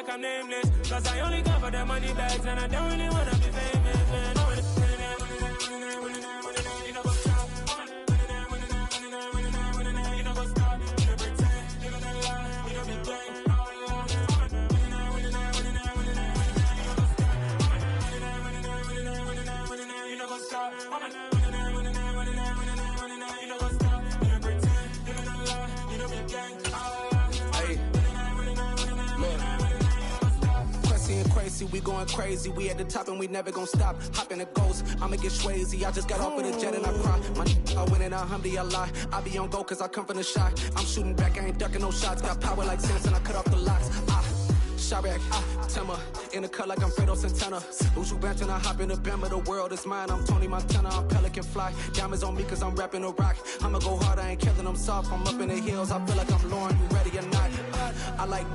like I'm nameless. Cause I only come for the money bags and I don't really wanna be famous, man. You know what's up? You know what's up? You don't pretend, you don't lie, you don't be gang. You know what's up? We going crazy, we at the top and we never gonna stop. Hop in a ghost, I'ma get swayzy. I just got off with a jet and I cry. I win in a Humvee, I lie. I be on go cause I come from the shot. I'm shooting back, I ain't ducking no shots. Got power like Samson, I cut off the locks. Chirac, Timmer, in the cut like I'm Fredo Santana. Usual bench and I hop in the Bama, the world is mine. I'm Tony Montana, I'm Pelican Fly. Diamonds on me cause I'm rapping a rock. I'ma go hard, I ain't killing them soft. I'm up in the hills, I feel like I'm Lauren, you ready or not? I like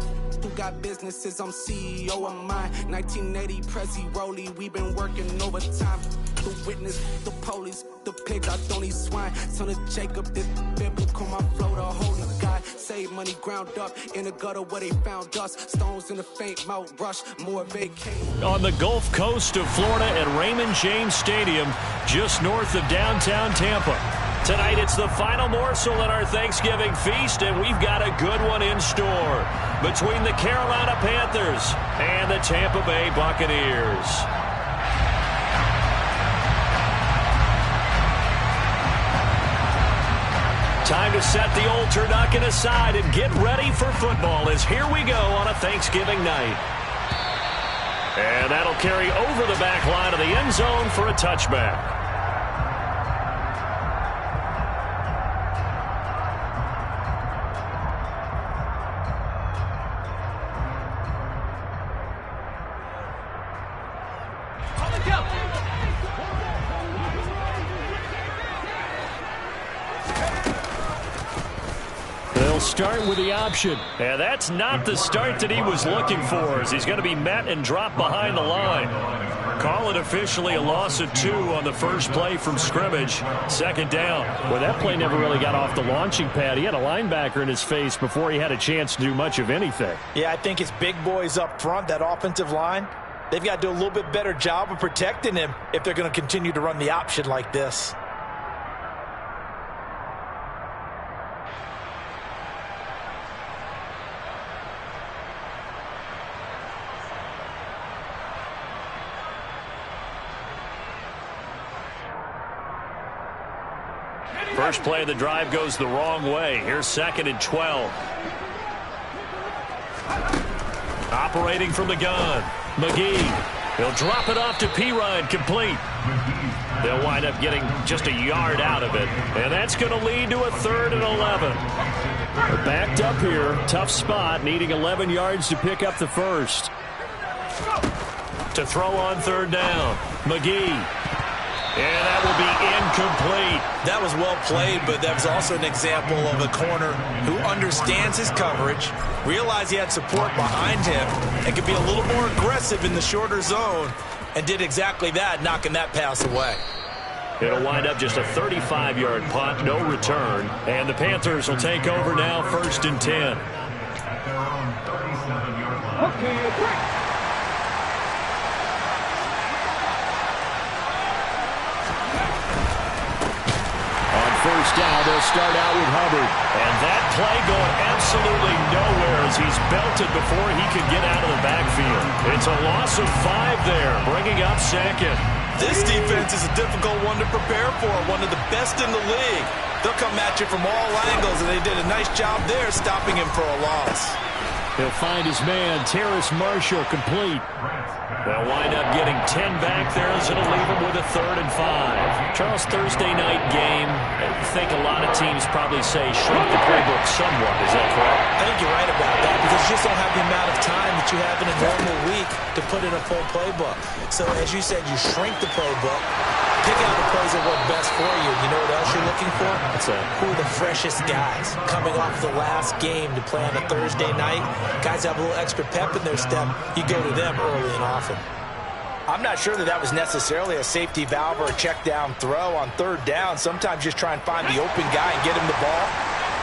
who got businesses, I'm CEO of mine. 1980 Prezi Rolly, we been working overtime. The witness, the police, the pigs, I don't eat swine. Son of Jacob, this biblical, my flow, the holy God. Save money ground up in the gutter where they found us. Stones in the faint mouth rush, more vacation. On the Gulf Coast of Florida at Raymond James Stadium, just north of downtown Tampa. Tonight it's the final morsel in our Thanksgiving feast, and we've got a good one in store between the Carolina Panthers and the Tampa Bay Buccaneers. Time to set the old turducken aside and get ready for football, as here we go on a Thanksgiving night. And that'll carry over the back line of the end zone for a touchback. They'll start with the option. And that's not the start that he was looking for, as he's going to be met and dropped behind the line. Call it officially a loss of 2 on the first play from scrimmage. Second down. Well, that play never really got off the launching pad. He had a linebacker in his face before he had a chance to do much of anything. Yeah, I think it's big boys up front, that offensive line. They've got to do a little bit better job of protecting him if they're going to continue to run the option like this. First play of the drive goes the wrong way. Here's 2nd and 12. Operating from the gun, McGee. He'll drop it off to Pirine, complete. They'll wind up getting just a yard out of it. And that's going to lead to a 3rd and 11. They're backed up here. Tough spot, needing 11 yards to pick up the first. To throw on 3rd down, McGee. And that will be incomplete. That was well played, but that was also an example of a corner who understands his coverage, realized he had support behind him, and could be a little more aggressive in the shorter zone, and did exactly that, knocking that pass away. It'll wind up just a 35-yard punt, no return. And the Panthers will take over now, 1st and 10. First down, they'll start out with Hubbard. And that play going absolutely nowhere as he's belted before he could get out of the backfield. It's a loss of 5 there, bringing up 2nd. This defense is a difficult one to prepare for, one of the best in the league. They'll come at you from all angles, and they did a nice job there stopping him for a loss. He'll find his man, Terrace Marshall, complete. They'll wind up getting 10 back there, so it'll leave them with a 3rd and 5. Charles, Thursday night game, I think a lot of teams probably say shrink the playbook somewhat. Is that correct? I think you're right about that, because you just don't have the amount of time that you have in a normal week to put in a full playbook. So as you said, you shrink the playbook, pick out the plays that work best for you. You know what else you're looking for? What's that? Who are the freshest guys coming off the last game to play on a Thursday night? Guys have a little extra pep in their step. You go to them early and often. I'm not sure that was necessarily a safety valve or a check down throw on 3rd down. Sometimes just try and find the open guy and get him the ball.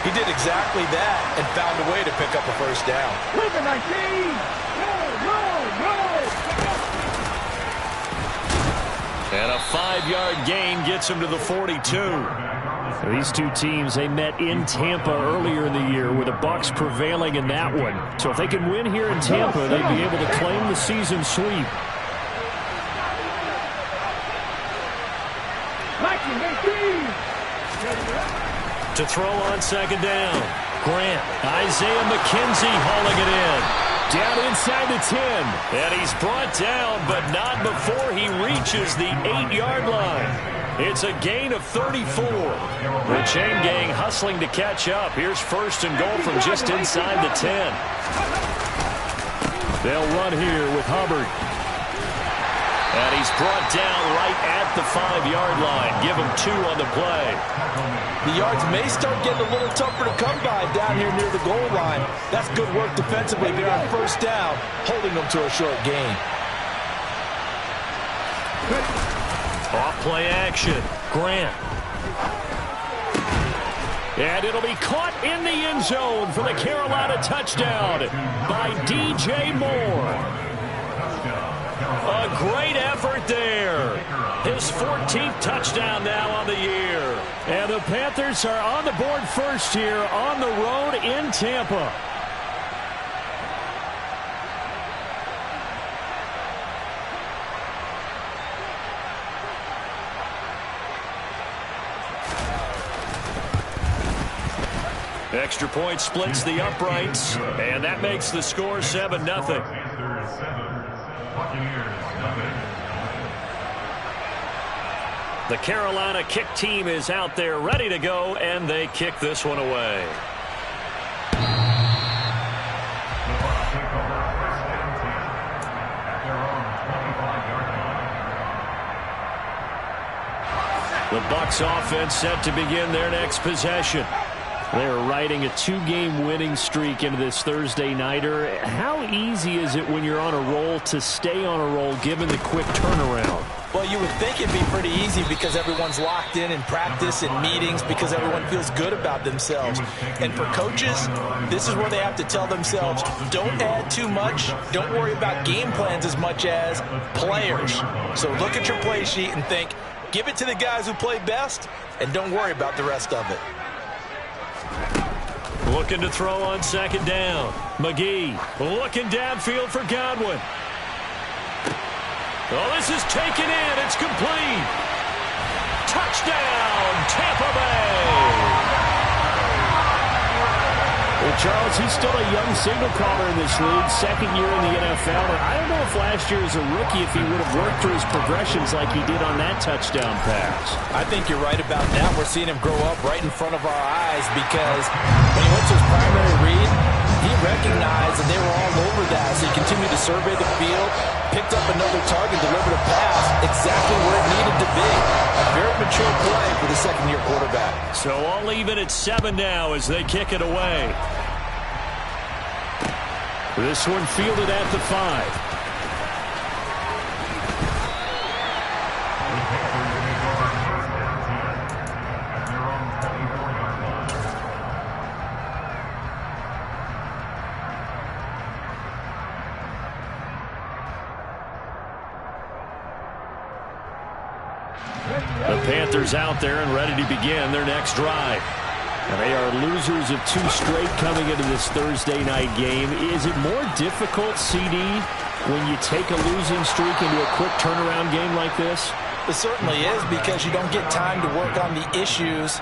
He did exactly that and found a way to pick up a first down. And a 5-yard gain gets him to the 42. These two teams, they met in Tampa earlier in the year with the Bucs prevailing in that one. So if they can win here in Tampa, they'd be able to claim the season sweep. To throw on second down. Grant, Isaiah McKenzie hauling it in. Down inside the 10. And he's brought down, but not before he reaches the 8-yard line. It's a gain of 34. The chain gang hustling to catch up. Here's first and goal from just inside the 10. They'll run here with Hubbard. And he's brought down right at the 5-yard line. Give him 2 on the play. The yards may start getting a little tougher to come by down here near the goal line. That's good work defensively there on first down, holding them to a short gain. Off play action. Grant. And it'll be caught in the end zone for the Carolina touchdown by DJ Moore. A great effort there. His 14th touchdown now on the year. And the Panthers are on the board first here on the road in Tampa. Extra point splits the uprights, and that makes the score 7-0. The Carolina kick team is out there ready to go, and they kick this one away. The Bucs offense set to begin their next possession. They're riding a 2-game winning streak into this Thursday nighter. How easy is it when you're on a roll to stay on a roll given the quick turnaround? Well, you would think it'd be pretty easy because everyone's locked in practice and meetings because everyone feels good about themselves. And for coaches, this is where they have to tell themselves, don't add too much. Don't worry about game plans as much as players. So look at your play sheet and think, give it to the guys who play best and don't worry about the rest of it. Looking to throw on second down. McGee looking downfield for Godwin. Oh, this is taken in. It's complete. Touchdown, Tampa Bay. Well, Charles, he's still a young signal caller in this league, second year in the NFL. And I don't know if last year as a rookie if he would have worked through his progressions like he did on that touchdown pass. I think you're right about that. We're seeing him grow up right in front of our eyes because when he went to his primary read, he recognized that they were all over that. So he continued to survey the field, picked up another target, delivered a pass exactly where it needed to be. A very mature play for the second-year quarterback. So all even at 7 now as they kick it away. This one fielded at the 5. The Panthers out there and ready to begin their next drive. And they are losers of 2 straight coming into this Thursday night game. Is it more difficult, CD, when you take a losing streak into a quick turnaround game like this? It certainly is because you don't get time to work on the issues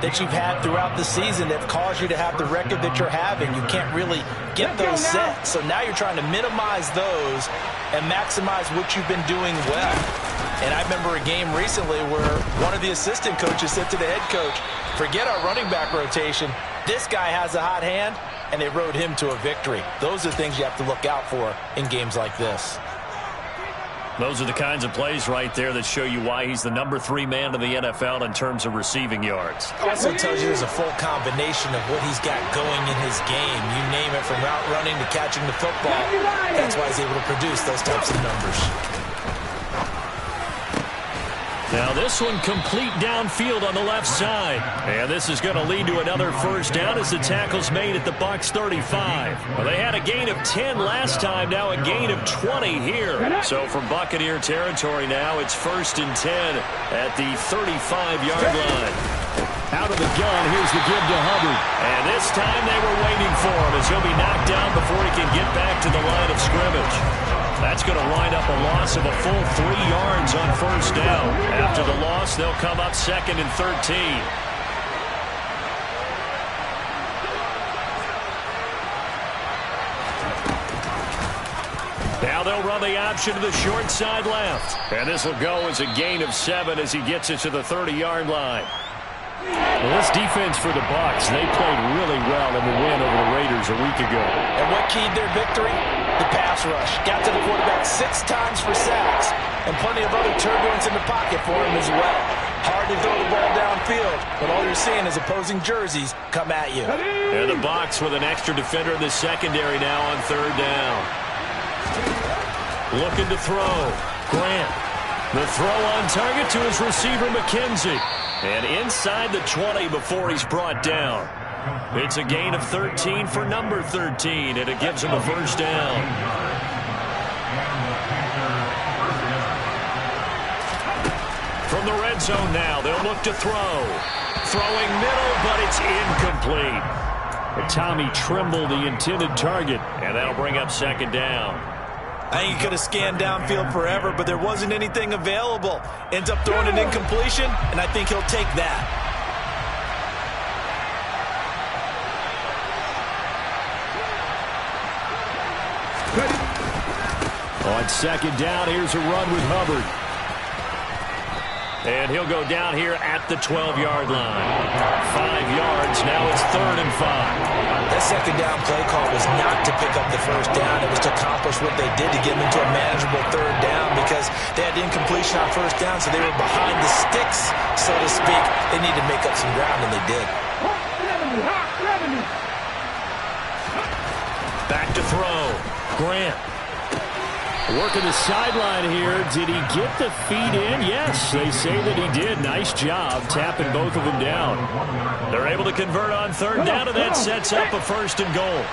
that you've had throughout the season that have caused you to have the record that you're having. You can't really get those set. So now you're trying to minimize those and maximize what you've been doing well. And I remember a game recently where one of the assistant coaches said to the head coach, forget our running back rotation. This guy has a hot hand, and they rode him to a victory. Those are things you have to look out for in games like this. Those are the kinds of plays right there that show you why he's the number 3 man in the NFL in terms of receiving yards. Also tells you there's a full combination of what he's got going in his game. You name it, from route running to catching the football. That's why he's able to produce those types of numbers. Now this one complete downfield on the left side. And this is going to lead to another first down as the tackle's made at the Bucs 35. Well, they had a gain of 10 last time, now a gain of 20 here. So from Buccaneer territory now, it's 1st and 10 at the 35-yard line. Out of the gun, here's the give to Hubbard. And this time they were waiting for him as he'll be knocked down before he can get back to the line of scrimmage. That's going to wind up a loss of a full 3 yards on first down. After the loss, they'll come up 2nd and 13. Now they'll run the option to the short side left. And this will go as a gain of 7 as he gets it to the 30-yard line. Well, this defense for the Bucs, they played really well in the win over the Raiders a week ago. And what keyed their victory? The pass rush. Got to the quarterback 6 times for sacks, and plenty of other turbulence in the pocket for him as well. Hard to throw the ball downfield, but all you're seeing is opposing jerseys come at you. And the Bucs with an extra defender in the secondary now on 3rd down. Looking to throw. Grant. The throw on target to his receiver, McKenzie. And inside the 20 before he's brought down. It's a gain of 13 for number 13, and it gives him a first down. From the red zone now, they'll look to throw. Throwing middle, but it's incomplete. But Tommy Tremble, the intended target. And that'll bring up 2nd down. I think he could have scanned downfield forever, but there wasn't anything available. Ends up throwing an incompletion, and I think he'll take that. On 2nd down, here's a run with Hubbard. And he'll go down here at the 12-yard line. 5 yards, now it's 3rd and 5. That 2nd down play call was not to pick up the first down. It was to accomplish what they did to get them into a manageable 3rd down because they had the incompletion on first down, so they were behind the sticks, so to speak. They needed to make up some ground, and they did. Back to throw. Grant. Working the sideline here. Did he get the feet in? Yes, they say that he did. Nice job tapping both of them down. They're able to convert on 3rd down, and that sets up a 1st and goal.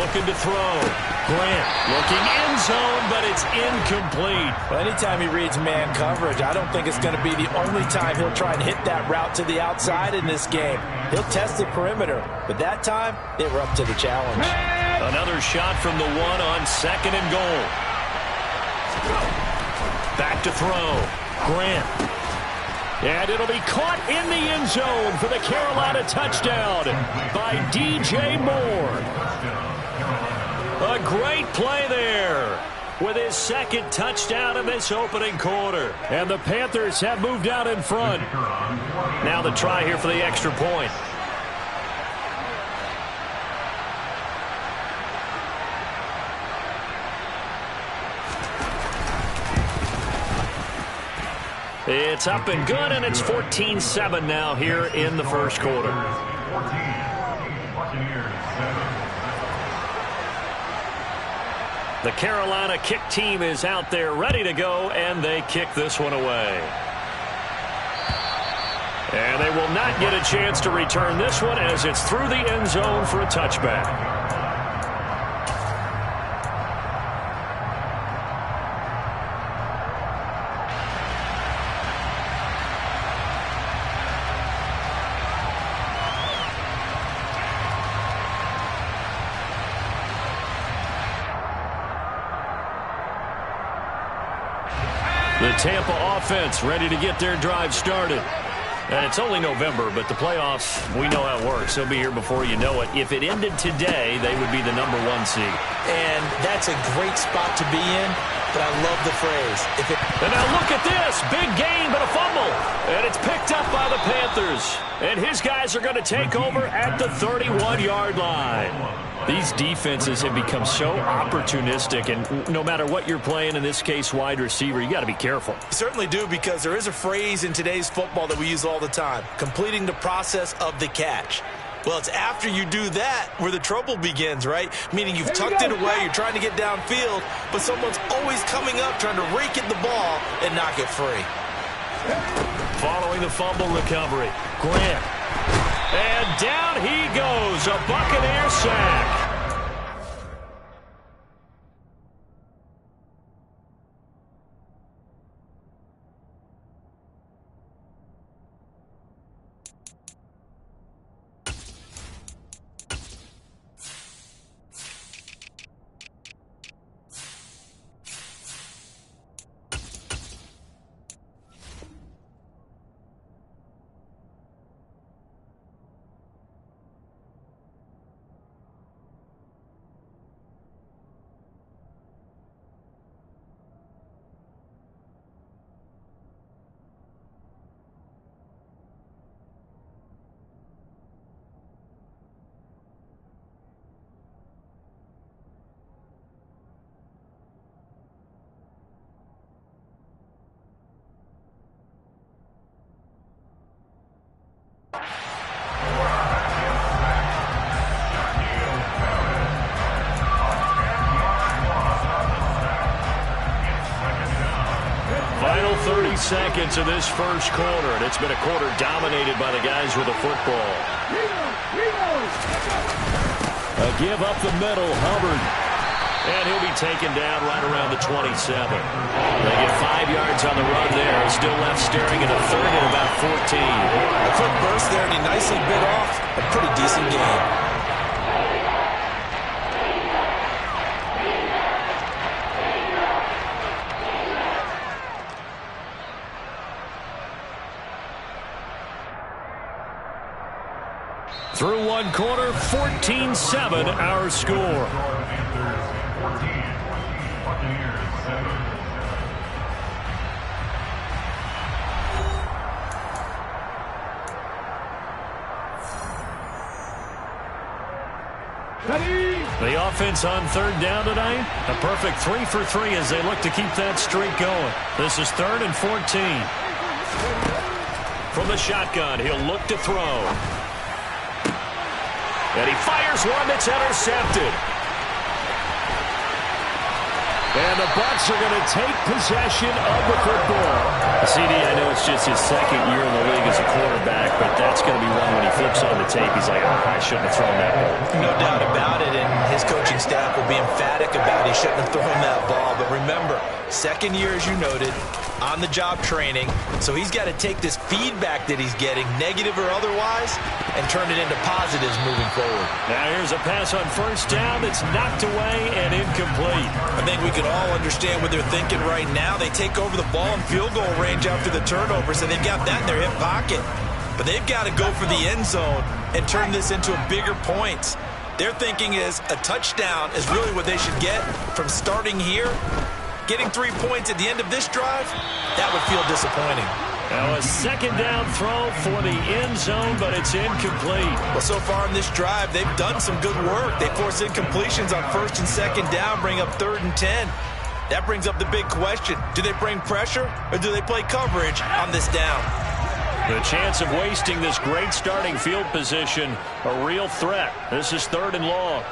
Looking to throw. Grant looking end zone, but it's incomplete. Well, anytime he reads man coverage, I don't think it's going to be the only time he'll try and hit that route to the outside in this game. He'll test the perimeter, but that time they were up to the challenge. Another shot from the 1 on 2nd and goal. Back to throw. Grant. And it'll be caught in the end zone for the Carolina touchdown by DJ Moore. A great play there with his 2nd touchdown in this opening quarter. And the Panthers have moved out in front. Now the try here for the extra point. It's up and good, and it's 14-7 now here in the first quarter. The Carolina kick team is out there ready to go, and they kick this one away. And they will not get a chance to return this one as it's through the end zone for a touchback. The Tampa offense ready to get their drive started. And it's only November, but the playoffs, we know how it works. They'll be here before you know it. If it ended today, they would be the number 1 seed. And that's a great spot to be in, but I love the phrase. And now look at this. Big gain, but a fumble. And it's picked up by the Panthers. And his guys are going to take over at the 31-yard line. These defenses have become so opportunistic, and no matter what you're playing, in this case wide receiver, you got to be careful. You certainly do, because there is a phrase in today's football that we use all the time, completing the process of the catch. Well, it's after you do that where the trouble begins, right? Meaning you've tucked it away, you're trying to get downfield, but someone's always coming up trying to rake at the ball and knock it free. Following the fumble recovery, Grant. And down he goes, a Buccaneer sack. Final 30 seconds of this first quarter, and it's been a quarter dominated by the guys with the football. A give up the middle, Hubbard. And he'll be taken down right around the 27. They get 5 yards on the run there. Still left staring at a third and about 14. A quick burst there, and he nicely bit off a pretty decent game. Through one quarter, 14-7 our score. The offense on third down tonight, a perfect 3 for 3 as they look to keep that streak going. This is 3rd and 14. From the shotgun, he'll look to throw. And he fires one that's intercepted. And the Bucs are going to take possession of the football. CD, I know it's just his second year in the league as a quarterback, but that's going to be one when he flips on the tape. He's like, I shouldn't have thrown that ball. No doubt about it, and his coaching staff will be emphatic about he shouldn't have thrown that ball. But remember, second year, as you noted, on-the-job training, so he's got to take this feedback that he's getting, negative or otherwise, and turn it into positives moving forward. Now here's a pass on first down that's knocked away and incomplete. I think we can all understand what they're thinking right now. They take over the ball in field goal range after the turnover, so they've got that in their hip pocket. But they've got to go for the end zone and turn this into a bigger points. Their thinking is a touchdown is really what they should get from starting here. Getting 3 points at the end of this drive, that would feel disappointing. Now a second down throw for the end zone, but it's incomplete. Well, so far in this drive, they've done some good work. They force incompletions on first and second down, bring up 3rd and 10. That brings up the big question. Do they bring pressure or do they play coverage on this down? The chance of wasting this great starting field position, a real threat. This is 3rd and long.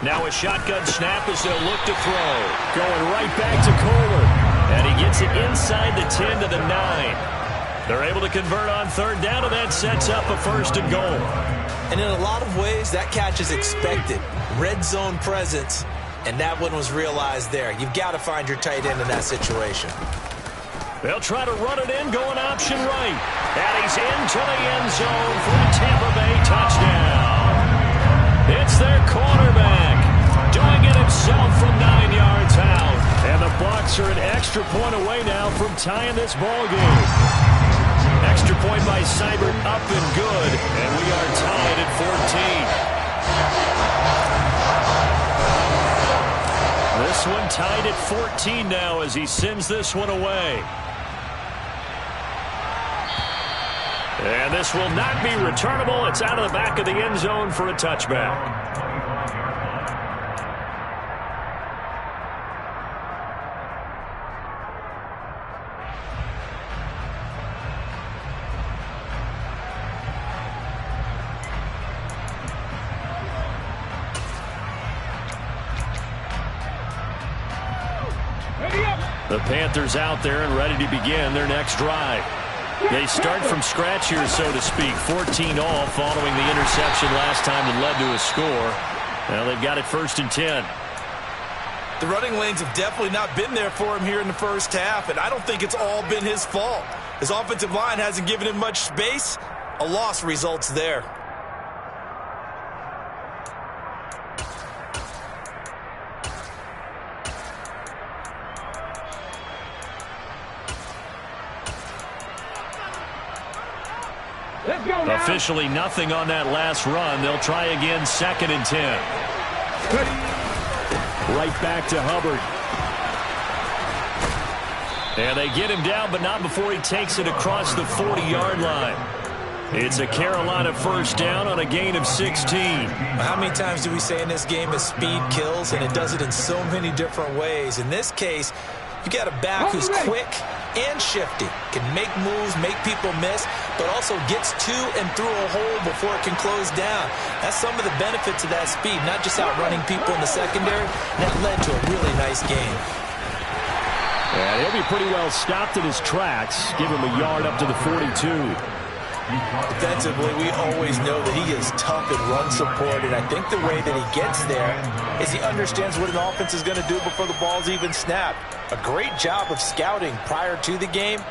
Now a shotgun snap as they'll look to throw. Going right back to Kohler. And he gets it inside the 10 to the 9. They're able to convert on third down, and that sets up a 1st and goal. And in a lot of ways, that catch is expected. Red zone presence, and that one was realized there. You've got to find your tight end in that situation. They'll try to run it in, going option right. And he's into the end zone for a Tampa Bay touchdown. It's their quarterback doing it himself from 9 yards out. And the Bucs are an extra point away now from tying this ball game. Extra point by Seibert up and good. And we are tied at 14. This one tied at 14 now as he sends this one away. And this will not be returnable. It's out of the back of the end zone for a touchback. The Panthers out there and ready to begin their next drive. They start from scratch here, so to speak. 14 all following the interception last time that led to a score. Now they've got it 1st and 10. The running lanes have definitely not been there for him here in the first half, and I don't think it's all been his fault. His offensive line hasn't given him much space. A loss results there. Officially nothing on that last run. They'll try again 2nd and 10. Right back to Hubbard. And they get him down, but not before he takes it across the 40-yard line. It's a Carolina 1st down on a gain of 16. How many times do we say in this game that speed kills, and it does it in so many different ways? In this case, you got a back who's quick and shifty, can make moves, make people miss, but also gets to and through a hole before it can close down. That's some of the benefits of that speed, not just outrunning people in the secondary. That led to a really nice game. And he'll be pretty well stopped in his tracks. Give him a yard up to the 42. Defensively, we always know that he is tough in run support, and I think the way that he gets there is he understands what an offense is going to do before the ball's even snapped. A great job of scouting prior to the game,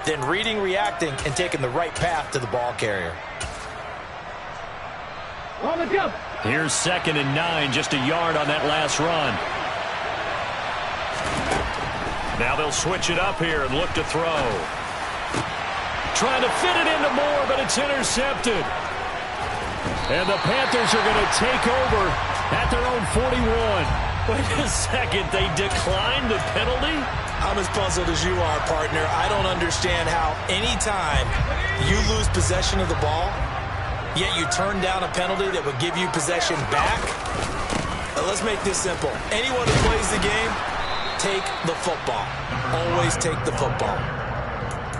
then reading, reacting, and taking the right path to the ball carrier. Here's 2nd and 9, just a yard on that last run. Now they'll switch it up here and look to throw. Trying to fit it into Moore, but it's intercepted. And the Panthers are going to take over at their own 41. Wait a second, they declined the penalty? I'm as puzzled as you are, partner. I don't understand how anytime you lose possession of the ball, yet you turn down a penalty that would give you possession back. Let's make this simple. Anyone who plays the game, take the football. Always take the football.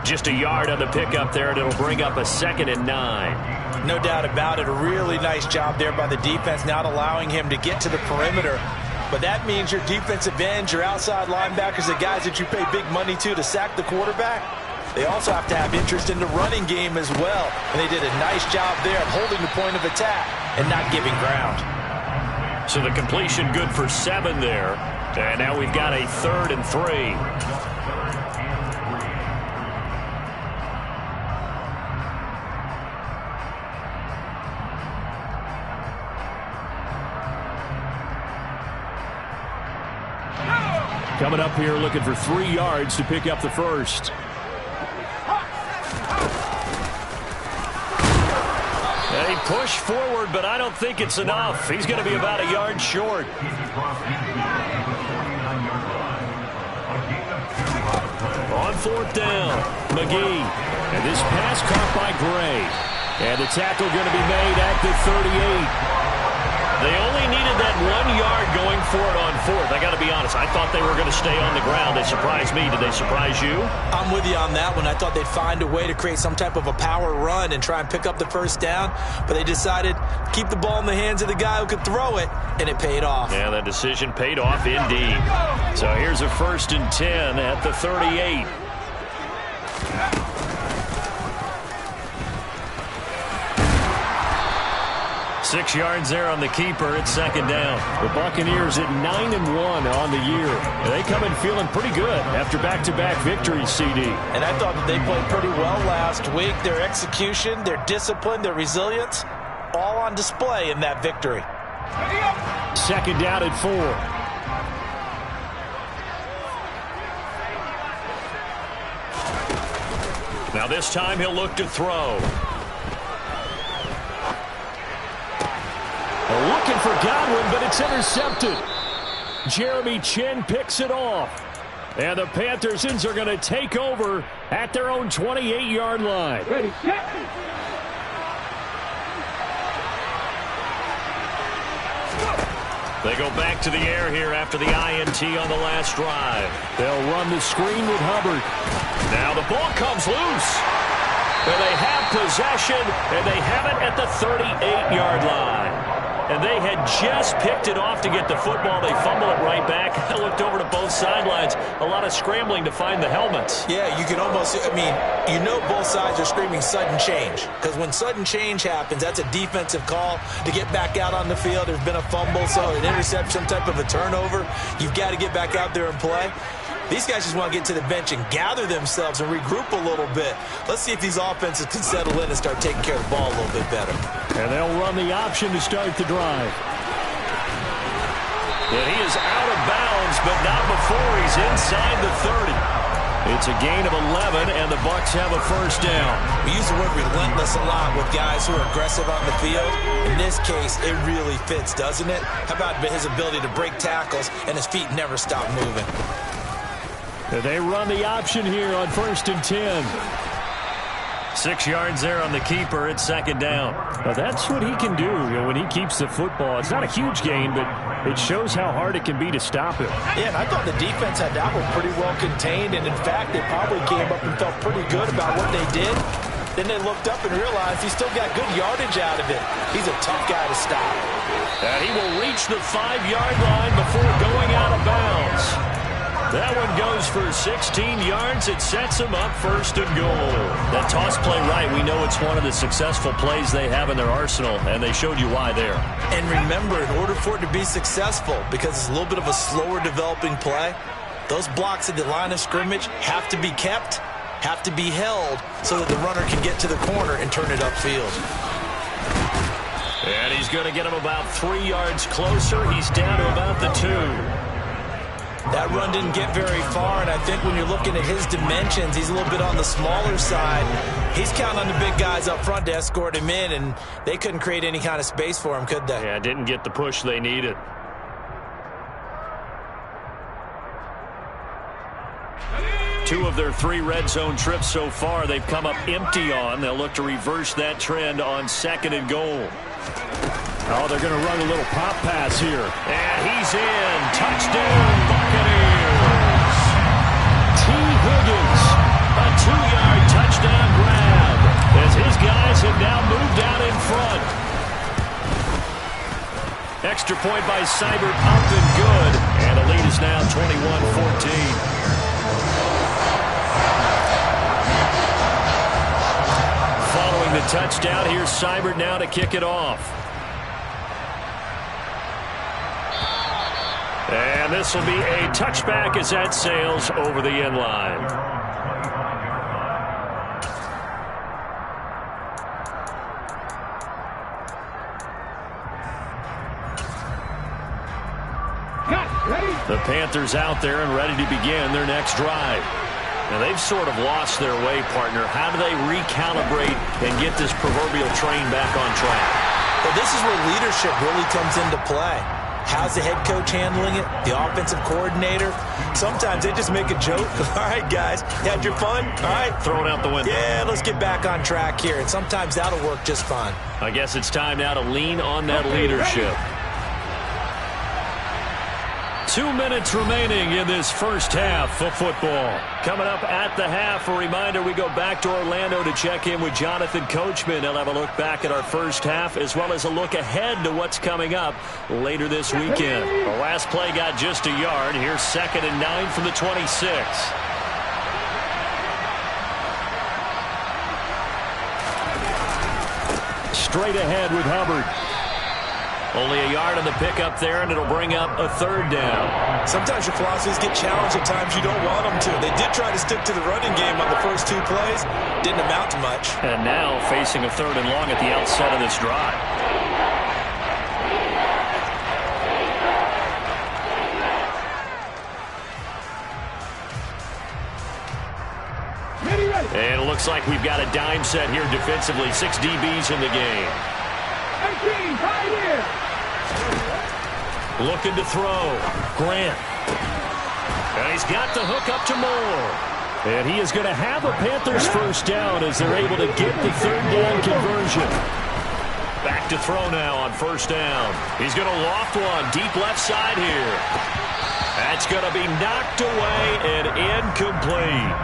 Just a yard on the pickup there, and it'll bring up a 2nd and 9. No doubt about it. A really nice job there by the defense, not allowing him to get to the perimeter. But that means your defensive ends, your outside linebackers, the guys that you pay big money to sack the quarterback, they also have to have interest in the running game as well. And they did a nice job there of holding the point of attack and not giving ground. So the completion good for 7 there. And now we've got a 3rd and 3. Coming up here looking for 3 yards to pick up the first. They push forward, but I don't think it's enough. He's going to be about a yard short. On 4th down, McGee. And this pass caught by Gray. And the tackle going to be made at the 38. They only needed that 1 yard going for it on 4th. I got to be honest, I thought they were going to stay on the ground. They surprised me. Did they surprise you? I'm with you on that one. I thought they'd find a way to create some type of a power run and try and pick up the 1st down, but they decided to keep the ball in the hands of the guy who could throw it, and it paid off. Yeah, that decision paid off indeed. So here's a 1st and 10 at the 38. 6 yards there on the keeper. It's 2nd down. The Buccaneers at 9-1 on the year. They come in feeling pretty good after back-to-back victories, CD. And I thought that they played pretty well last week. Their execution, their discipline, their resilience, all on display in that victory. 2nd down at 4. Now this time he'll look to throw. Looking for Godwin, but it's intercepted. Jeremy Chin picks it off. And the Panthers are going to take over at their own 28-yard line. Ready, set. They go back to the air here after the INT on the last drive. They'll run the screen with Hubbard. Now the ball comes loose. And they have possession, and they have it at the 38-yard line. and they had just picked it off to get the football. They fumble it right back. I looked over to both sidelines. A lot of scrambling to find the helmets. Yeah, you can almost, you know both sides are screaming sudden change. Because when sudden change happens, that's a defensive call to get back out on the field. There's been a fumble, so an interception, some type of a turnover. You've got to get back out there and play. These guys just want to get to the bench and gather themselves and regroup a little bit. Let's see if these offenses can settle in and start taking care of the ball a little bit better. And they'll run the option to start the drive. And he is out of bounds, but not before he's inside the 30. It's a gain of 11, and the Bucs have a first down. We use the word relentless a lot with guys who are aggressive on the field. In this case, it really fits, doesn't it? How about his ability to break tackles and his feet never stop moving? They run the option here on 1st and 10. 6 yards there on the keeper. It's second down. Well, that's what he can do, when he keeps the football. It's not a huge gain, but it shows how hard it can be to stop him. Yeah, and I thought the defense had that one pretty well contained, and in fact, they probably came up and felt pretty good about what they did. Then they looked up and realized he still got good yardage out of it. He's a tough guy to stop. And he will reach the 5-yard line before going out of bounds. That one goes for 16 yards. It sets him up 1st and goal. That toss play right, we know it's one of the successful plays they have in their arsenal, and they showed you why there. And remember, in order for it to be successful, because it's a little bit of a slower developing play, those blocks at the line of scrimmage have to be kept, have to be held, so that the runner can get to the corner and turn it upfield. And he's going to get him about 3 yards closer. He's down to about the 2. That run didn't get very far, and I think when you're looking at his dimensions, he's a little bit on the smaller side. He's counting on the big guys up front to escort him in, and they couldn't create any kind of space for him, could they? Yeah, didn't get the push they needed. Two of their 3 red zone trips so far, they've come up empty on. They'll look to reverse that trend on 2nd and goal. Oh, they're going to run a little pop pass here. And he's in. Touchdown, Buccaneers. T. Higgins. A 2-yard touchdown grab as his guys have now moved out in front. Extra point by Seibert, up and good. And the lead is now 21-14. Following the touchdown, here's Seibert now to kick it off. And this will be a touchback as that sails over the end line. The Panthers out there and ready to begin their next drive. Now, they've sort of lost their way, partner. How do they recalibrate and get this proverbial train back on track? Well, this is where leadership really comes into play. How's the head coach handling it? The offensive coordinator? Sometimes they just make a joke. All right, guys, you had your fun? All right. Throw it out the window. Yeah, let's get back on track here. And sometimes that'll work just fine. I guess it's time now to lean on that leadership. 2 minutes remaining in this first half of football. Coming up at the half, a reminder, we go back to Orlando to check in with Jonathan Coachman. He'll have a look back at our first half as well as a look ahead to what's coming up later this weekend. The last play got just a yard. Here's 2nd and 9 from the 26. Straight ahead with Hubbard. Only a yard on the pickup there, and it'll bring up a 3rd down. Sometimes your philosophies get challenged at times you don't want them to. They did try to stick to the running game on the first 2 plays. Didn't amount to much. And now facing a 3rd and long at the outset of this drive. And it looks like we've got a dime set here defensively. 6 DBs in the game. 18, pioneer. Looking to throw. Grant. And he's got the hook up to Moore. And he is going to have a Panthers first down as they're able to get the 3rd down conversion. Back to throw now on 1st down. He's going to loft one deep left side here. That's going to be knocked away and incomplete.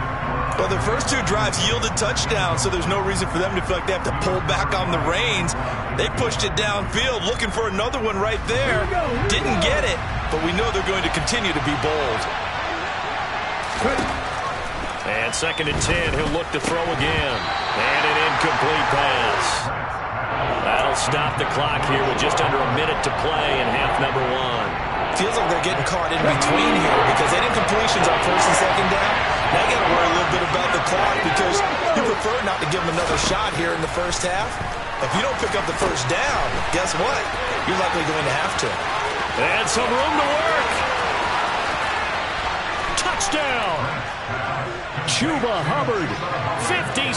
Well, the first 2 drives yielded touchdowns, so there's no reason for them to feel like they have to pull back on the reins. They pushed it downfield, looking for another one right there. Didn't get it, but we know they're going to continue to be bold. And 2nd and 10, he'll look to throw again. And an incomplete pass. That'll stop the clock here with just under a minute to play in half number 1. Feels like they're getting caught in between here because they did completions on 1st and 2nd down. Now you got to worry a little bit about the clock because you prefer not to give them another shot here in the first half. If you don't pick up the first down, guess what? You're likely going to have to. And some room to work. Touchdown. Chuba Hubbard, 57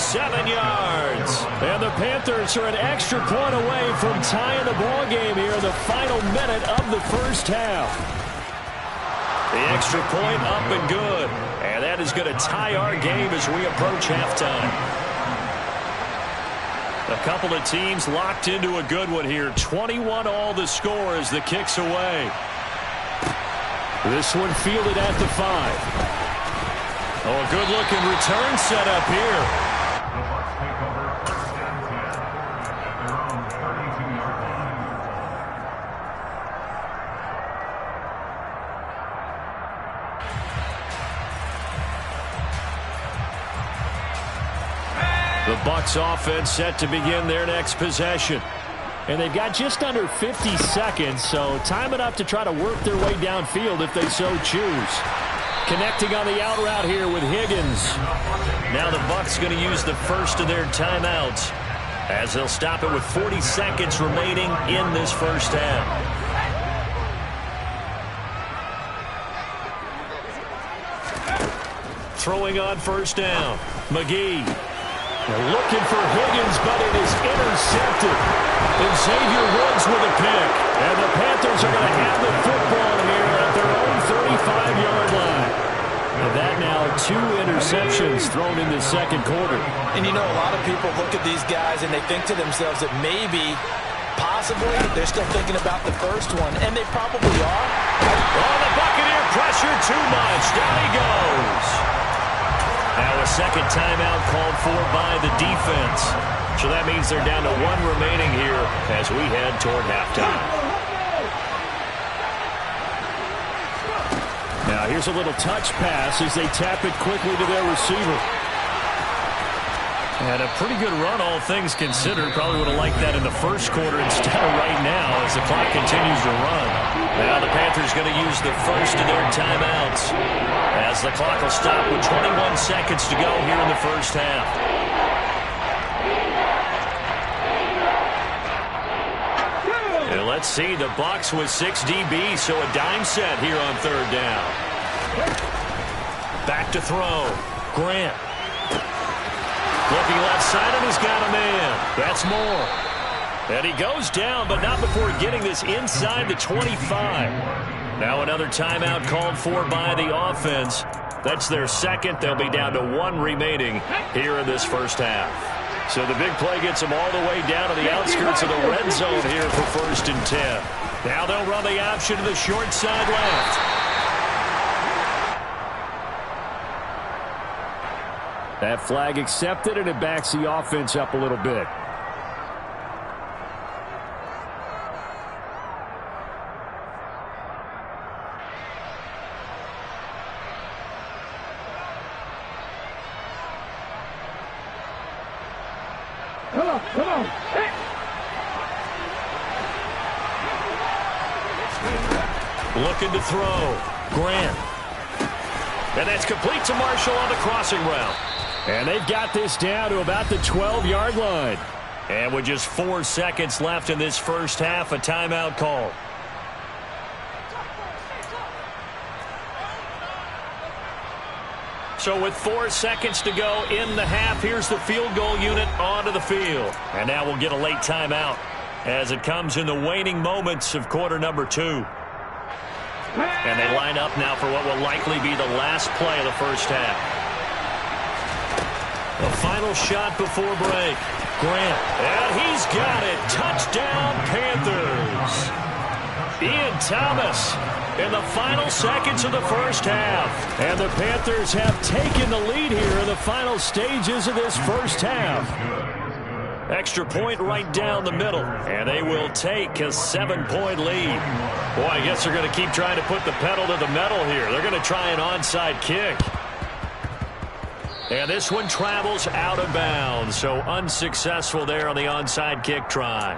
yards. And the Panthers are an extra point away from tying the ball game here in the final minute of the first half. The extra point up and good. And that is going to tie our game as we approach halftime. A couple of teams locked into a good one here. 21 all the score as the kick's away. This one fielded at the 5. Oh, a good-looking return set up here. The Bucs offense set to begin their next possession. And they've got just under 50 seconds, so time enough to try to work their way downfield if they so choose. Connecting on the out route here with Higgins. Now the Bucs going to use the first of their timeouts as they'll stop it with 40 seconds remaining in this first half. Throwing on first down. McGee. Looking for Higgins, but it is intercepted. And Xavier Woods with a pick. And the Panthers are going to have the football here at their own 35-yard line. And that now 2 interceptions thrown in the second quarter. And you know, a lot of people look at these guys and they think to themselves that maybe, possibly, they're still thinking about the first one. And they probably are. Oh, the Buccaneer pressure too much. Down he goes. Now a second timeout called for by the defense. So that means they're down to 1 remaining here as we head toward halftime. Now here's a little touch pass as they tap it quickly to their receiver. And a pretty good run, all things considered. Probably would have liked that in the first quarter instead of right now as the clock continues to run. Now the Panthers going to use the first of their timeouts as the clock will stop with 21 seconds to go here in the first half. And let's see, the Bucs with 6 DBs, so a dime set here on third down. Back to throw. Grant. Looking left side, and he's got a man. That's Moore. And he goes down, but not before getting this inside the 25. Now another timeout called for by the offense. That's their second. They'll be down to 1 remaining here in this first half. So the big play gets them all the way down to the outskirts of the red zone here for 1st and 10. Now they'll run the option to the short side left. That flag accepted, and it backs the offense up a little bit. Come on. Hey. Looking to throw. Grant. And that's complete to Marshall on the crossing route. And they've got this down to about the 12-yard line. And with just 4 seconds left in this first half, a timeout call. So with 4 seconds to go in the half, here's the field goal unit onto the field. And now we'll get a late timeout as it comes in the waning moments of quarter number 2. And they line up now for what will likely be the last play of the first half. The final shot before break. Grant. And he's got it. Touchdown, Panthers. Ian Thomas in the final seconds of the first half. And the Panthers have taken the lead here in the final stages of this first half. Extra point right down the middle, and they will take a 7-point lead. Boy, I guess they're going to keep trying to put the pedal to the metal here. They're going to try an onside kick. And this one travels out of bounds, so unsuccessful there on the onside kick try.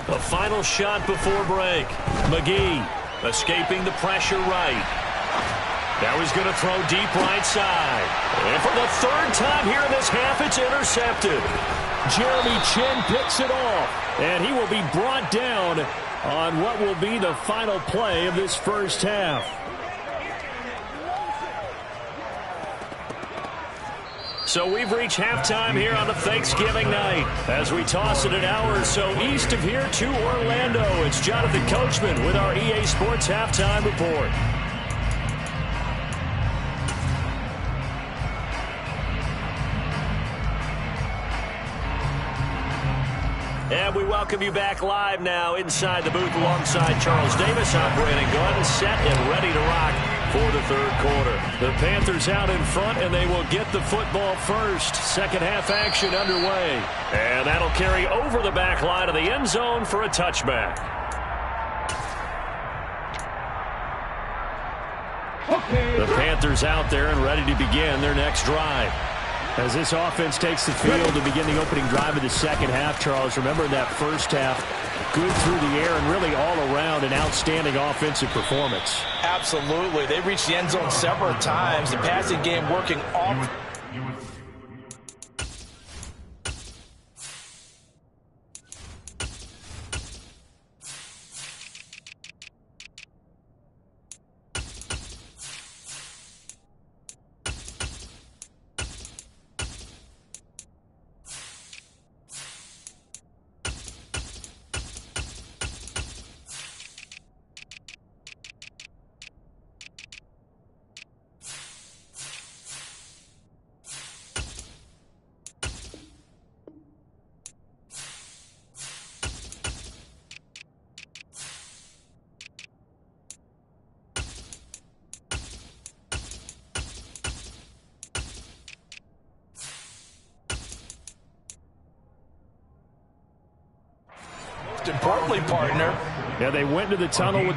The final shot before break. McGee escaping the pressure right. Now he's going to throw deep right side. And for the third time here in this half, it's intercepted. Jeremy Chin picks it off, and he will be brought down on what will be the final play of this first half. So we've reached halftime here on the Thanksgiving night. As we toss it an hour or so east of here to Orlando, it's Jonathan Coachman with our EA Sports Halftime Report. And we welcome you back live now inside the booth alongside Charles Davis, operating gun, set and ready to rock for the third quarter. The Panthers out in front, and they will get the football first. Second half action underway. And that'll carry over the back line of the end zone for a touchback. The Panthers out there and ready to begin their next drive. As this offense takes the field to begin the opening drive of the second half, Charles, remember that first half, good through the air and really all around an outstanding offensive performance. Absolutely. They reached the end zone several times. The passing game working off. Importantly, partner. Yeah, they went to the tunnel with...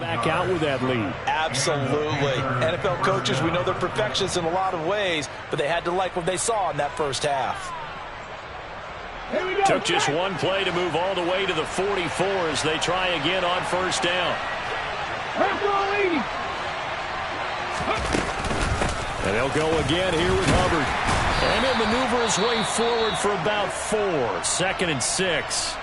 back out with that lead. Absolutely. NFL coaches, we know they're perfectionists in a lot of ways, but they had to like what they saw in that first half. Took just one play to move all the way to the 44 as they try again on first down. And they'll go again here with Hubbard. And he'll maneuver his way forward for about 4. 2nd and 6.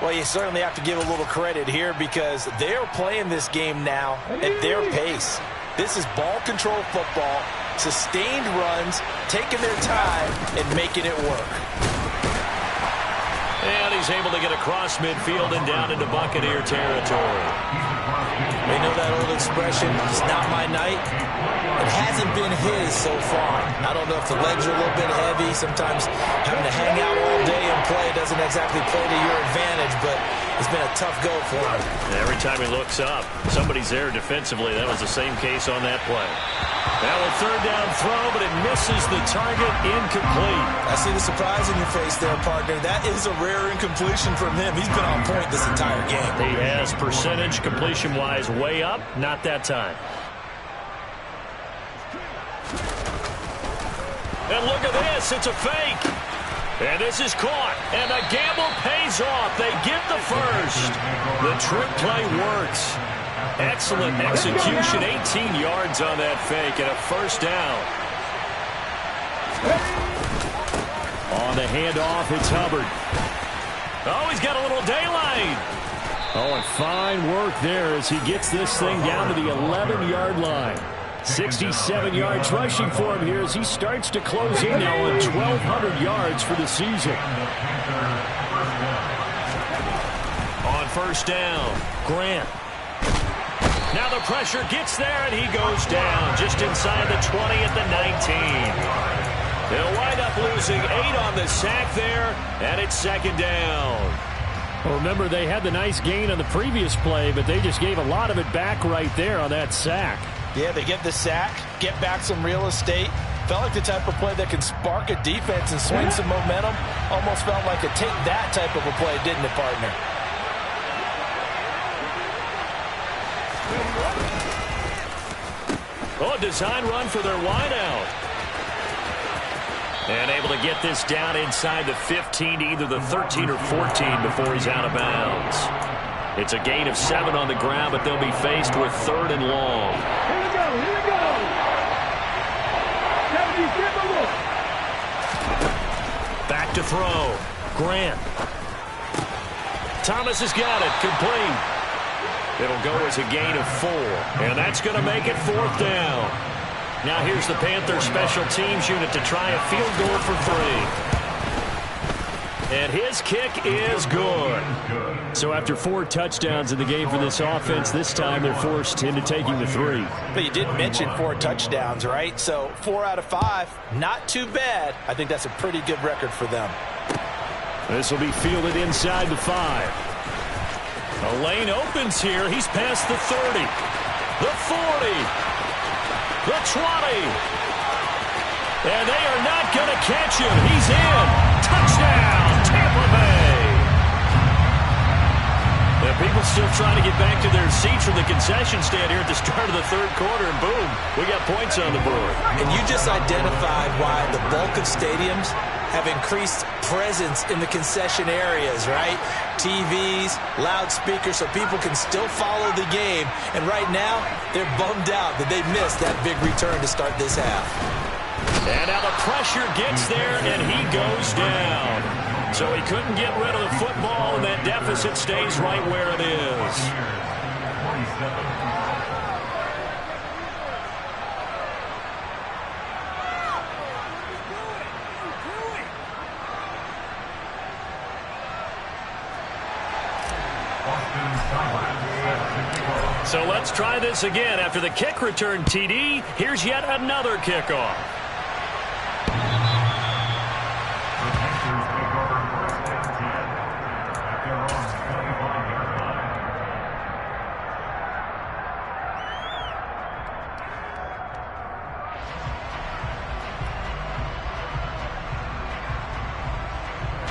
Well, you certainly have to give a little credit here because they're playing this game now at their pace. This is ball control football, sustained runs, taking their time, and making it work. And he's able to get across midfield and down into Buccaneer territory. They know that old expression, it's not my night. It hasn't been his so far. I don't know if the legs are a little bit heavy. Sometimes having to hang out all day and play doesn't exactly play to your advantage, but it's been a tough go for him. And every time he looks up, somebody's there defensively. That was the same case on that play. Now a third down throw, but it misses the target, incomplete. I see the surprise in your face there, partner. That is a rare incompletion from him. He's been on point this entire game. He has percentage completion-wise way up, not that time. And look at this, it's a fake. And this is caught, and the gamble pays off. They get the first. The trick play works. Excellent execution, 18 yards on that fake, and a first down. On the handoff, it's Hubbard. Oh, he's got a little daylight. Oh, and fine work there as he gets this thing down to the 11-yard line. 67 yards rushing for him here as he starts to close in now on 1,200 yards for the season. On first down, Grant. Now the pressure gets there, and he goes down just inside the 20 at the 19. They'll wind up losing 8 on the sack there, and it's second down. Well, remember, they had the nice gain on the previous play, but they just gave a lot of it back right there on that sack. Yeah, they get the sack, get back some real estate. Felt like the type of play that can spark a defense and swing some momentum. Almost felt like a take that type of a play, didn't it, partner? Oh, a design run for their wideout. And able to get this down inside the 15 to either the 13 or 14 before he's out of bounds. It's a gain of 7 on the ground, but they'll be faced with 3rd and long. Here we go, here we go. Back to throw. Grant. Thomas has got it. Complete. It'll go as a gain of 4. And that's going to make it 4th down. Now here's the Panthers special teams unit to try a field goal for 3. And his kick is good. So after 4 touchdowns in the game for this offense, this time they're forced into taking the 3. But you did mention 4 touchdowns, right? So 4 out of 5, not too bad. I think that's a pretty good record for them. This will be fielded inside the 5. A lane opens here. He's past the 30, the 40, the 20. And they are not going to catch him. He's in. Touchdown, Tampa Bay. And people still trying to get back to their seats from the concession stand here at the start of the 3rd quarter, and boom, we got points on the board. And you just identified why the bulk of stadiums have increased presence in the concession areas, right? TVs, loudspeakers, so people can still follow the game. And right now, they're bummed out that they missed that big return to start this half. And now the pressure gets there, and he goes down. So he couldn't get rid of the football, and that deficit stays right where it is. So let's try this again. After the kick return TD, here's yet another kickoff.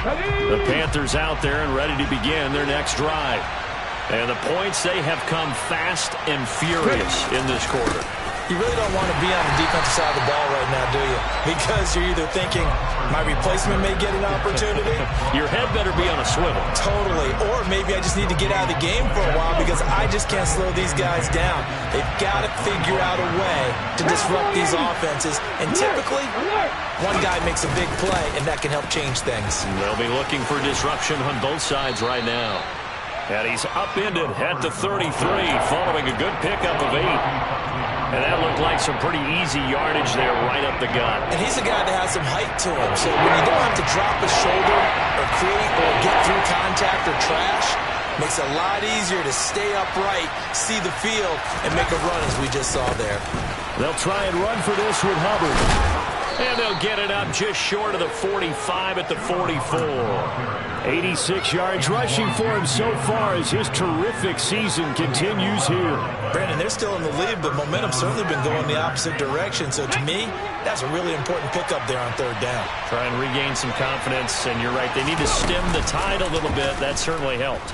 The Panthers out there and ready to begin their next drive. And the points, they have come fast and furious in this quarter. You really don't want to be on the defensive side of the ball right now, do you? Because you're either thinking, my replacement may get an opportunity. Your head better be on a swivel. Totally. Or maybe I just need to get out of the game for a while because I just can't slow these guys down. They've got to figure out a way to disrupt these offenses. And typically, one guy makes a big play, and that can help change things. They'll be looking for disruption on both sides right now. And he's upended at the 33 following a good pickup of 8. And that looked like some pretty easy yardage there right up the gut. And he's a guy that has some height to him. So when you don't have to drop a shoulder or create or get through contact or trash, makes it a lot easier to stay upright, see the field, and make a run as we just saw there. They'll try and run for this with Hubbard. And they'll get it up just short of the 45 at the 44. 86 yards rushing for him so far as his terrific season continues here. Brandon, they're still in the lead, but momentum's certainly been going the opposite direction. So to me, that's a really important pickup there on 3rd down. Try and regain some confidence, and you're right. They need to stem the tide a little bit. That certainly helped.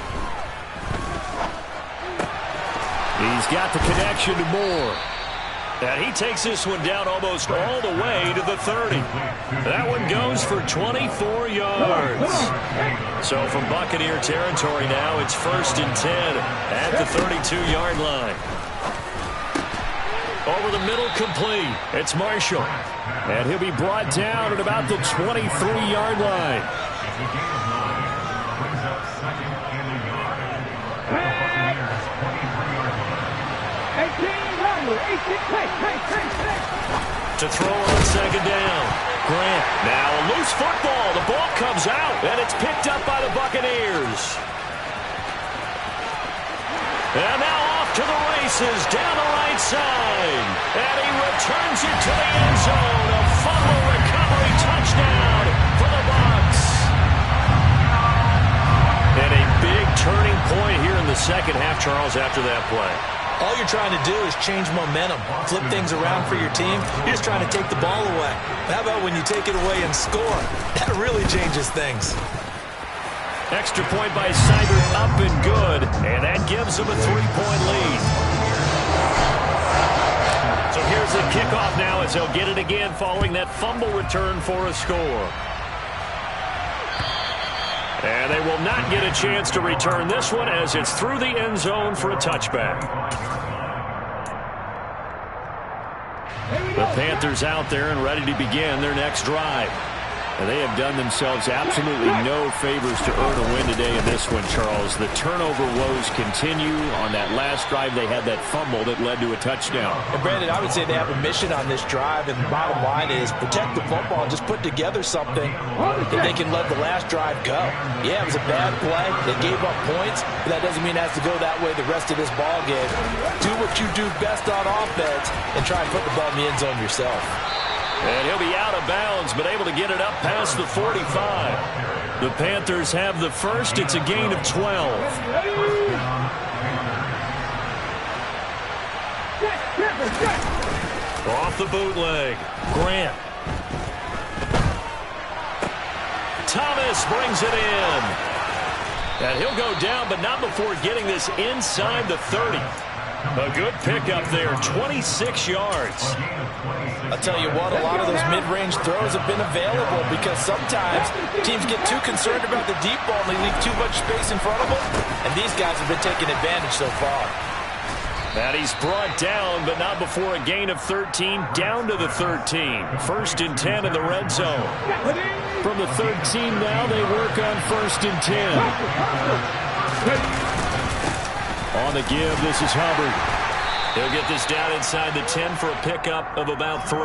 He's got the connection to Moore. And he takes this one down almost all the way to the 30. That one goes for 24 yards. So from Buccaneer territory now, it's 1st and 10 at the 32-yard line. Over the middle, complete. It's Marshall. And he'll be brought down at about the 23-yard line. To throw on 2nd down. Grant. Now a loose football. The ball comes out, and it's picked up by the Buccaneers. And now off to the races down the right side. And he returns it to the end zone. A fumble recovery touchdown for the Bucs. And a big turning point here in the second half, Charles, after that play. All you're trying to do is change momentum, flip things around for your team. You're just trying to take the ball away. How about when you take it away and score? That really changes things. Extra point by Seibert, up and good, and that gives them a 3-point lead. So here's the kickoff now as they'll get it again following that fumble return for a score. And they will not get a chance to return this one as it's through the end zone for a touchback. The Panthers out there and ready to begin their next drive. And they have done themselves absolutely no favors to earn a win today in this one, Charles. The turnover woes continue. On that last drive, they had that fumble that led to a touchdown. And Brandon, I would say they have a mission on this drive, and the bottom line is protect the football and just put together something that they can let the last drive go. Yeah, it was a bad play. They gave up points, but that doesn't mean it has to go that way the rest of this ball game. Do what you do best on offense and try and put the ball in the end zone yourself. And he'll be out of bounds, but able to get it up past the 45. The Panthers have the first. It's a gain of 12. Off the bootleg. Grant. Thomas brings it in. And he'll go down, but not before getting this inside the 30. A good pickup there, 26 yards. I'll tell you what, a lot of those mid-range throws have been available because sometimes teams get too concerned about the deep ball and they leave too much space in front of them, and these guys have been taking advantage so far. And he's brought down, but not before a gain of 13, down to the 13. 1st and 10 in the red zone. From the 13 now, they work on 1st and 10. On the give, this is Hubbard. He'll get this down inside the 10 for a pickup of about 3.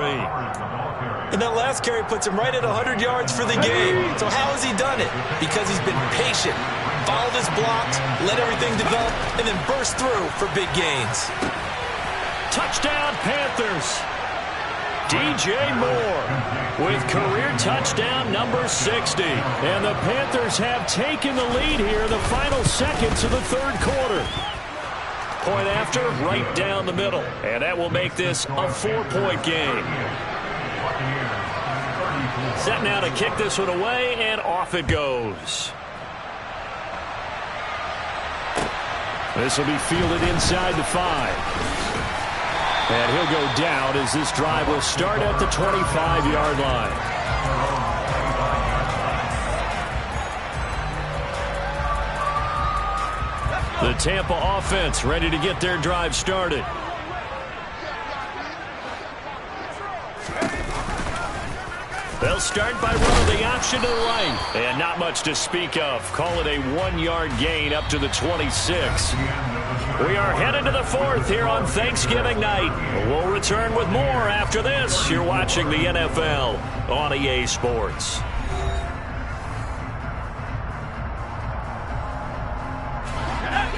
And that last carry puts him right at 100 yards for the game. So how has he done it? Because he's been patient, followed his blocks, let everything develop, and then burst through for big gains. Touchdown, Panthers. DJ Moore with career touchdown number 60. And the Panthers have taken the lead here in the final seconds of the third quarter. Point after, right down the middle. And that will make this a 4-point game. Set now to kick this one away, and off it goes. This will be fielded inside the 5. And he'll go down as this drive will start at the 25-yard line. The Tampa offense ready to get their drive started. They'll start by running the option to the right. And not much to speak of. Call it a 1-yard gain up to the 26. We are headed to the 4th here on Thanksgiving night. We'll return with more after this. You're watching the NFL on EA Sports.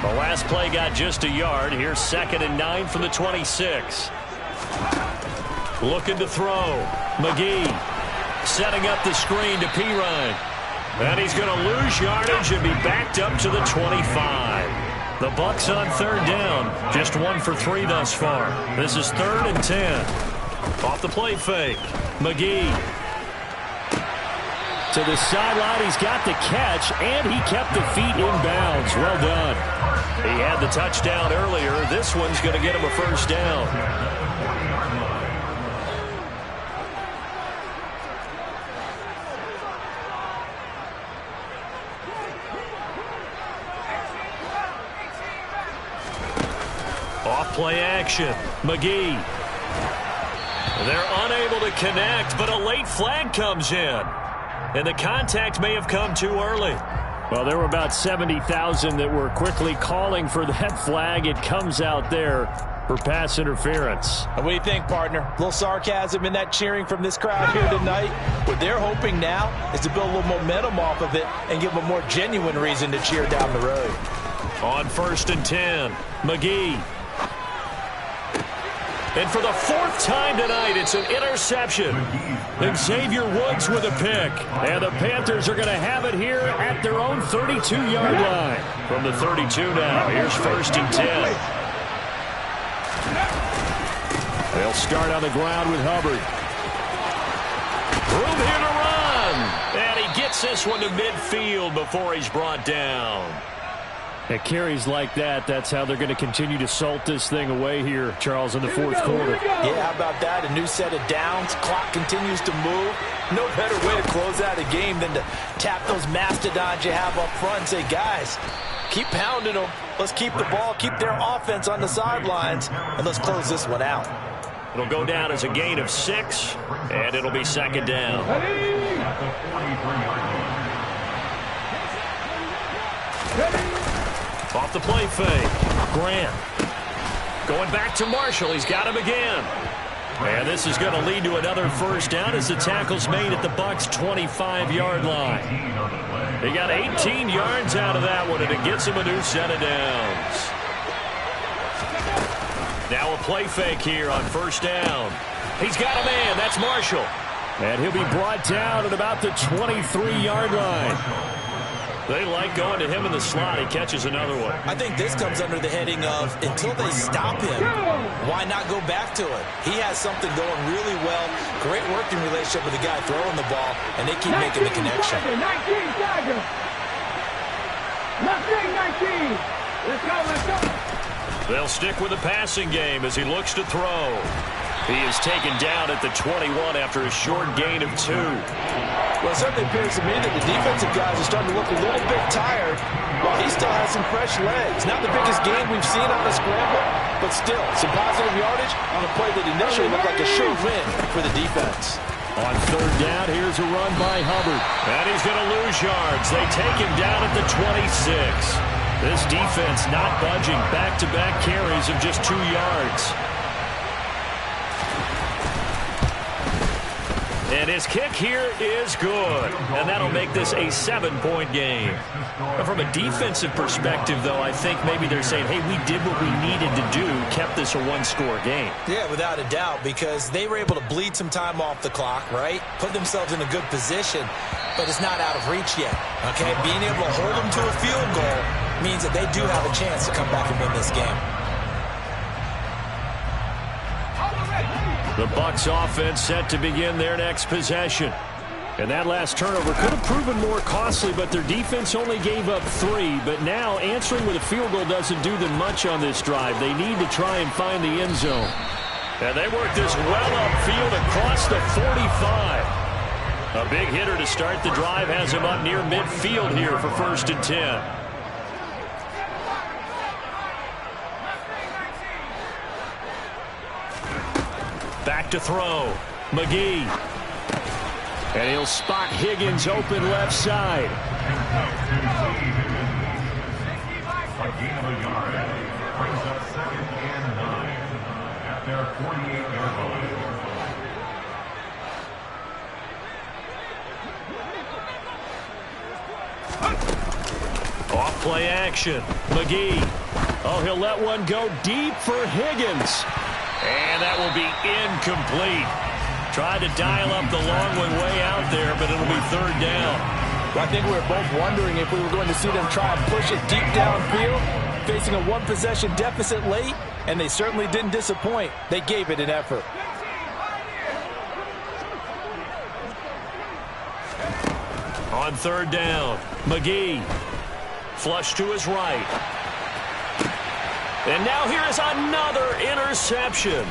The last play got just a yard. Here's 2nd and 9 from the 26. Looking to throw. McGee setting up the screen to Pirine. And he's going to lose yardage and be backed up to the 25. The Bucs on 3rd down. Just 1 for 3 thus far. This is 3rd and 10. Off the play fake. McGee. To the sideline, he's got the catch, and he kept the feet in bounds. Well done. He had the touchdown earlier. This one's going to get him a 1st down. action. McGee. They're unable to connect, but a late flag comes in. And the contact may have come too early. Well, there were about 70,000 that were quickly calling for that flag. It comes out there for pass interference. And what do you think, partner? A little sarcasm in that cheering from this crowd here tonight. What they're hoping now is to build a little momentum off of it and give them a more genuine reason to cheer down the road. On 1st and 10, McGee. And for the 4th time tonight, it's an interception. Xavier Woods with a pick. And the Panthers are going to have it here at their own 32-yard line. From the 32 now, here's 1st and 10. They'll start on the ground with Hubbard. Room here to run. And he gets this one to midfield before he's brought down. At carries like that, that's how they're going to continue to salt this thing away here, Charles, in the 4th quarter. Yeah, how about that? A new set of downs. Clock continues to move. No better way to close out a game than to tap those mastodons you have up front and say, guys, keep pounding them. Let's keep the ball, keep their offense on the sidelines, and let's close this one out. It'll go down as a gain of 6, and it'll be 2nd down. Off the play fake. Grant. Going back to Marshall. He's got him again. And this is going to lead to another 1st down as the tackle's made at the Bucs' 25-yard line. He got 18 yards out of that one, and it gets him a new set of downs. Now a play fake here on 1st down. He's got a man. That's Marshall. And he'll be brought down at about the 23-yard line. They like going to him in the slot. He catches another one. I think this comes under the heading of until they stop him, why not go back to it? He has something going really well. Great working relationship with the guy throwing the ball, and they keep making the connection. 19, Tiger. 19. Let's go, let's go. They'll stick with the passing game as he looks to throw. He is taken down at the 21 after a short gain of 2. Well, it certainly appears to me that the defensive guys are starting to look a little bit tired while he still has some fresh legs. Not the biggest game we've seen on a scramble, but still some positive yardage on a play that initially looked like a sure win for the defense. On 3rd down, here's a run by Hubbard. And he's going to lose yards. They take him down at the 26. This defense not budging. Back-to-back carries of just 2 yards. And his kick here is good. And that'll make this a 7-point game. From a defensive perspective, though, I think maybe they're saying, hey, we did what we needed to do, kept this a 1-score game. Yeah, without a doubt, because they were able to bleed some time off the clock, right? Put themselves in a good position, but it's not out of reach yet, okay? Being able to hold them to a field goal means that they do have a chance to come back and win this game. The Bucs offense set to begin their next possession. And that last turnover could have proven more costly, but their defense only gave up 3. But now answering with a field goal doesn't do them much on this drive. They need to try and find the end zone. And they work this well upfield across the 45. A big hitter to start the drive has him up near midfield here for 1st and 10. Back to throw. McGee. And he'll spot Higgins open left side. A gain of a yard brings up 2nd and 9 at their 48-yard line. Off play action. McGee. Oh, he'll let one go deep for Higgins. And that will be incomplete. Tried to dial up the long one way out there, but it'll be 3rd down. Well, I think we were both wondering if we were going to see them try and push it deep downfield, facing a 1-possession deficit late, and they certainly didn't disappoint. They gave it an effort. On 3rd down, McGee. Flush to his right. And now here is another interception.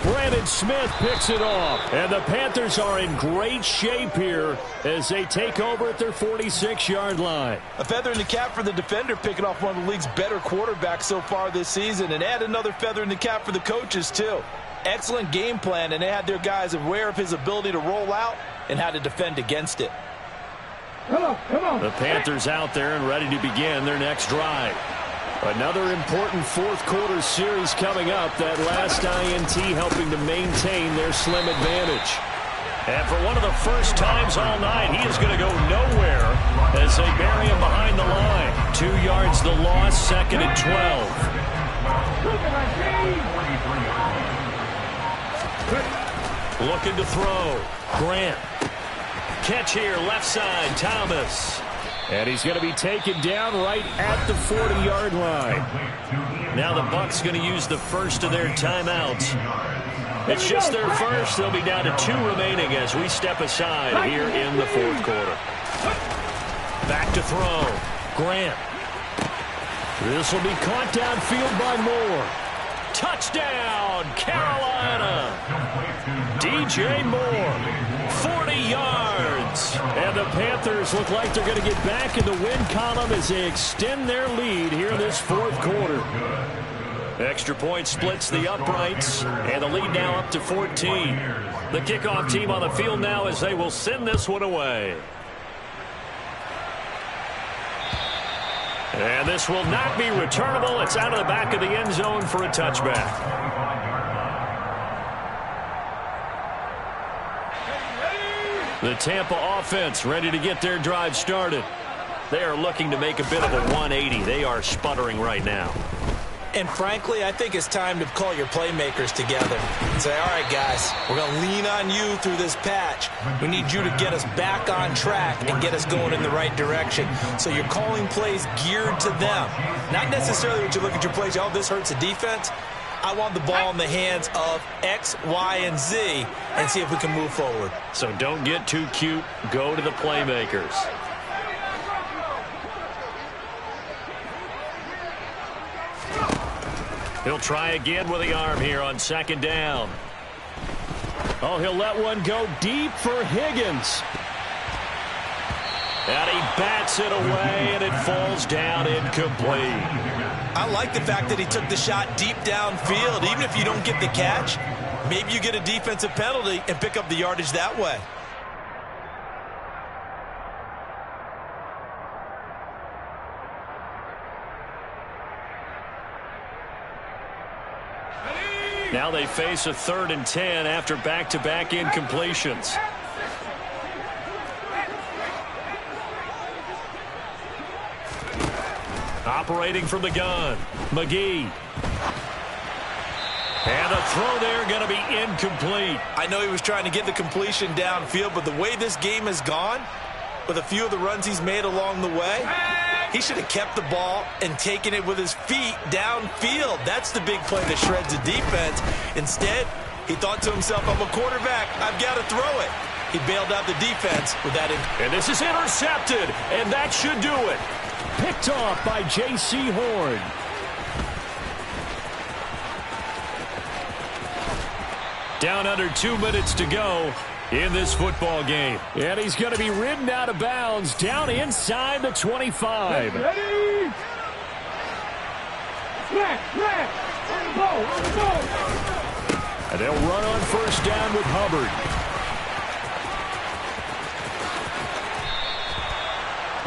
Brandon Smith picks it off. And the Panthers are in great shape here as they take over at their 46-yard line. A feather in the cap for the defender, picking off one of the league's better quarterbacks so far this season. And add another feather in the cap for the coaches, too. Excellent game plan, and they had their guys aware of his ability to roll out and how to defend against it. Come on. The Panthers out there and ready to begin their next drive. Another important fourth-quarter series coming up. That last INT helping to maintain their slim advantage. And for one of the first times all night, he is going to go nowhere as they bury him behind the line. 2 yards the loss, 2nd and 12. Looking to throw. Grant. Catch here, left side, Thomas. And he's going to be taken down right at the 40-yard line. Now the Bucs going to use the first of their timeouts. It's just their first. They'll be down to 2 remaining as we step aside here in the fourth quarter. Back to throw. Grant. This will be caught downfield by Moore. Touchdown, Carolina. DJ Moore, 40 yards. And the Panthers look like they're going to get back in the win column as they extend their lead here in this fourth quarter. Extra point splits the uprights, and the lead now up to 14. The kickoff team on the field now as they will send this one away. And this will not be returnable. It's out of the back of the end zone for a touchback. The Tampa offense ready to get their drive started. They are looking to make a bit of a 180. They are sputtering right now. And frankly, I think it's time to call your playmakers together and say, all right, guys, we're going to lean on you through this patch. We need you to get us back on track and get us going in the right direction. So you're calling plays geared to them. Not necessarily when you look at your plays, oh, this hurts the defense. I want the ball in the hands of X, Y, and Z and see if we can move forward. So don't get too cute. Go to the playmakers. He'll try again with the arm here on 2nd down. Oh, he'll let one go deep for Higgins. And he bats it away, and it falls down incomplete. I like the fact that he took the shot deep downfield. Even if you don't get the catch, maybe you get a defensive penalty and pick up the yardage that way. Now they face a 3rd and 10 after back-to-back incompletions. Operating from the gun, McGee. And the throw there going to be incomplete. I know he was trying to get the completion downfield, but the way this game has gone, with a few of the runs he's made along the way, he should have kept the ball and taken it with his feet downfield. That's the big play that shreds the defense. Instead, he thought to himself, I'm a quarterback, I've got to throw it. He bailed out the defense with that. And this is intercepted, and that should do it. Picked off by J.C. Horn. Down under 2 minutes to go in this football game. And he's going to be ridden out of bounds down inside the 25. Ready? Flat. On the ball. And they'll run on 1st down with Hubbard.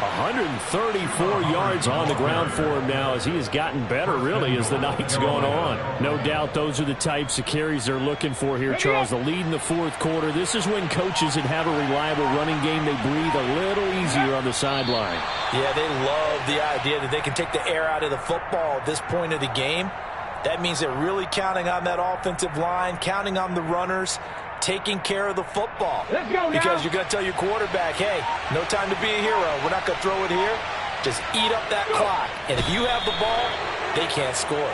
134 yards on the ground for him now as he has gotten better, really, as the night's gone on. No doubt those are the types of carries they're looking for here, Charles. The lead in the fourth quarter. This is when coaches that have a reliable running game, they breathe a little easier on the sideline. Yeah, they love the idea that they can take the air out of the football at this point of the game. That means they're really counting on that offensive line, counting on the runners, taking care of the football. Let's go now. Because you're going to tell your quarterback, hey, no time to be a hero. We're not going to throw it here. Just eat up that clock. And if you have the ball, they can't score.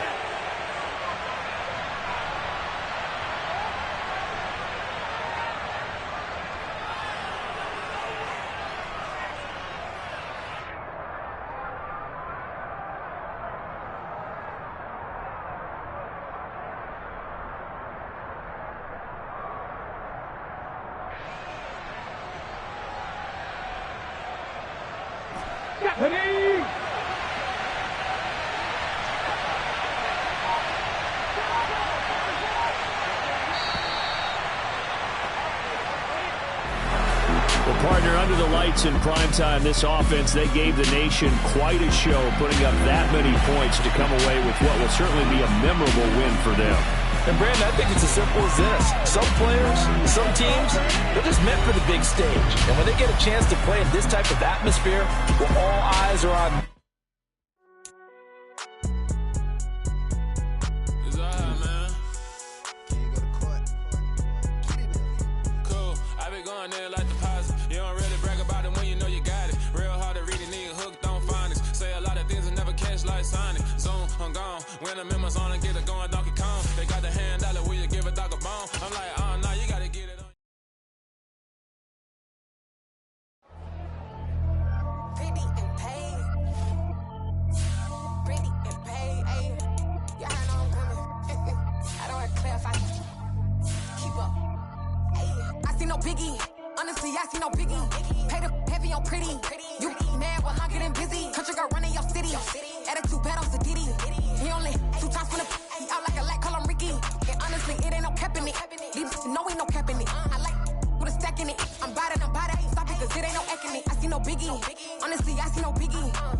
Ready? Well, partner, under the lights in primetime, this offense, they gave the nation quite a show, putting up that many points to come away with what will certainly be a memorable win for them. And, Brandon, I think it's as simple as this. Some players, some teams, they're just meant for the big stage. And when they get a chance to play in this type of atmosphere, where all eyes are on... When the members on and get it going, Donkey Kong. They got the hand dollar, will you give a dog a bone? I'm like, oh, no, you got to get it on. Pretty and paid. Pretty and paid, ayy. Y'all know I'm coming. I don't have to clarify. Keep up. Ayy. I see no biggie. Honestly, I see no biggie. Pay the heavy on pretty. You mad while I'm getting busy. Country girl running your city. Attitude bad on Sadiddy. He only 2 times from the he out like a light, call him Ricky. And honestly, it ain't no cap in it. Leave no ain't no cap in it. I like with a stack in it. I'm bad, stop it, cause it ain't no acting it. I see no biggie. Honestly, I see no biggie.